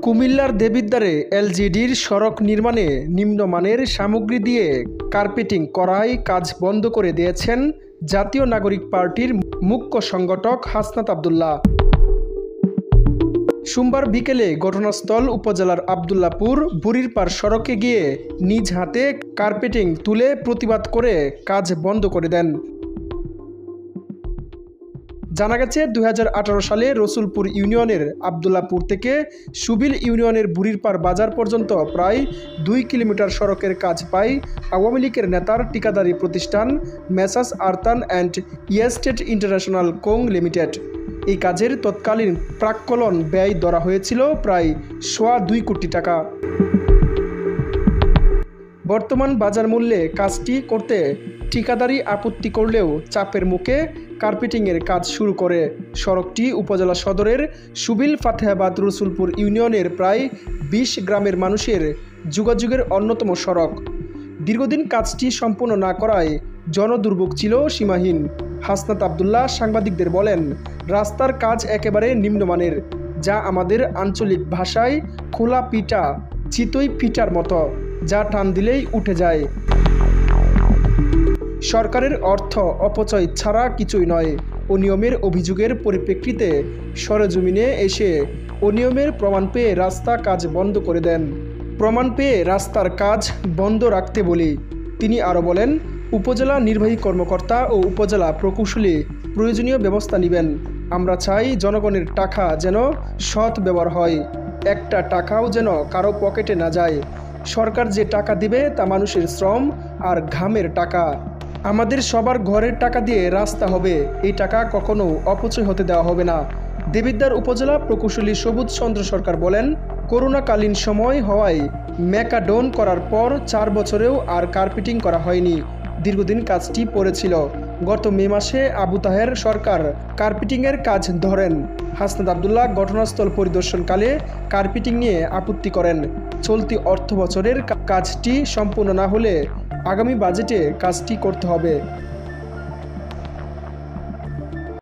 কুমিল্লার দেবিদ্বারে এলজিডির সড়ক নির্মাণে নিম্নমানের সামগ্রী দিয়ে কার্পেটিং করায় কাজ বন্ধ করে দিয়েছেন জাতীয় নাগরিক পার্টির মুখ্য সংগঠক হাসনাত আব্দুল্লাহ। সোমবার বিকেলে ঘটনাস্থল উপজেলার আব্দুল্লাপুর বুড়িরপাড় সড়কে গিয়ে নিজ হাতে কার্পেটিং তুলে প্রতিবাদ করে কাজ বন্ধ করে দেন। জানা গেছে 2018 সালে রসুলপুর ইউনিয়নের আব্দুল্লাপুর থেকে সুবিল ইউনিয়নের বুড়িরপাড় বাজার পর্যন্ত প্রায় 2 কিলোমিটার সড়কের কাজ পায় আওয়ামী লীগের নেতার ঠিকাদারি প্রতিষ্ঠান মেসার্স আর্থান and estate international co limited. এই কাজের তৎকালীন প্রাক্কলন ব্যয় ধরা হয়েছিল প্রায় 2.25 কোটি টাকা। বর্তমান বাজার মূল্যে কাজটি করতে ঠিকাদারি আপত্তি করলেও চাপের মুখে কার্পেটিংয়ের কাজ শুরু করে। সড়কটি উপজেলা সদরের সুবিল ফাতেহাবাদ রসুলপুর ইউনিয়নের প্রায় 20 গ্রামের মানুষের যোগাযোগের অন্যতম সড়ক। দীর্ঘদিন কাজটি সম্পূর্ণ না করায় জনদুর্ভোগ ছিল সীমাহীন। হাসনাত আব্দুল্লাহ সাংবাদিকদের বলেন, রাস্তার কাজ একেবারে নিম্নমানের, যা আমাদের আঞ্চলিক ভাষায় খোলা পিটা, চিতই পিটার মতো, যা টান দিলেই উঠে যায়। সরকারের অর্থ অপচয় ছাড়া কিছুই নয়। অনিয়মের অভিযোগের পরিপ্রেক্ষিতে সরেজমিনে এসে অনিয়মের প্রমাণ পেয়ে রাস্তা কাজ বন্ধ করে দেন। প্রমাণ পেয়ে রাস্তার কাজ বন্ধ রাখতে বলি। তিনি আরও বলেন, উপজেলা নির্বাহী কর্মকর্তা ও উপজেলা প্রকৌশলী প্রয়োজনীয় ব্যবস্থা নেবেন। আমরা চাই জনগণের টাকা যেন সৎ ব্যবহার হয়, একটা টাকাও যেন কারো পকেটে না যায়। সরকার যে টাকা দিবে তা মানুষের শ্রম আর ঘামের টাকা। আমাদের সবার ঘরের টাকা দিয়ে রাস্তা হবে, এই টাকা কখনো অপচয় হতে দেওয়া হবে না। দেবিদ্বার উপজেলা প্রকৌশলী সবুজ চন্দ্র সরকার বলেন, করোনাকালীন সময় হওয়ায় ম্যাকাডোন করার পর 4 বছরেও আর কার্পেটিং করা হয়নি। দীর্ঘদিন কাজটি পড়েছিল। গত মে মাসে আবু তাহের সরকার কার্পেটিংয়ের কাজ ধরেন। হাসনাত আব্দুল্লাহ ঘটনাস্থল পরিদর্শনকালে কার্পেটিং নিয়ে আপত্তি করেন। চলতি অর্থ বছরের কাজটি সম্পূর্ণ না হলে আগামী বাজেটে কাজটি করতে হবে।